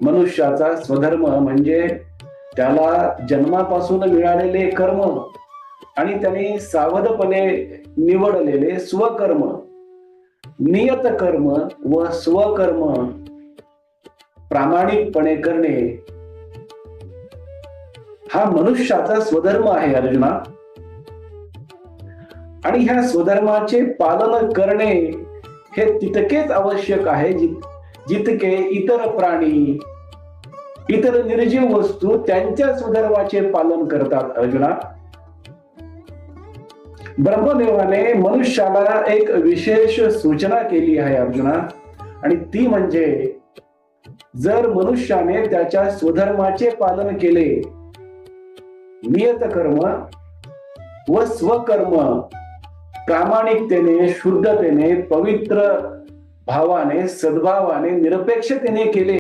मनुष्याचा स्वधर्म म्हणजे त्याला जन्मापासून मिळालेले कर्म आणि त्याने सावधपणे निवडलेले स्वकर्म, नियत कर्म व स्वकर्म प्रामाणिकपणे करणे हा मनुष्याचा स्वधर्म आहे अर्जुना. आणि ह्या स्वधर्माचे पालन करणे हे तितकेच आवश्यक आहे जितके इतर प्राणी, इतर निर्जीव वस्तू त्यांच्या स्वधर्माचे पालन करतात अर्जुना. ब्रह्मदेवाने मनुष्याला एक विशेष सूचना केली आहे अर्जुना, आणि ती म्हणजे जर मनुष्याने त्याच्या स्वधर्माचे पालन केले, नियत कर्म व स्वकर्म प्रामाणिकतेने, शुद्धतेने, पवित्र भावाने, सद्भावाने, निरपेक्षतेने केले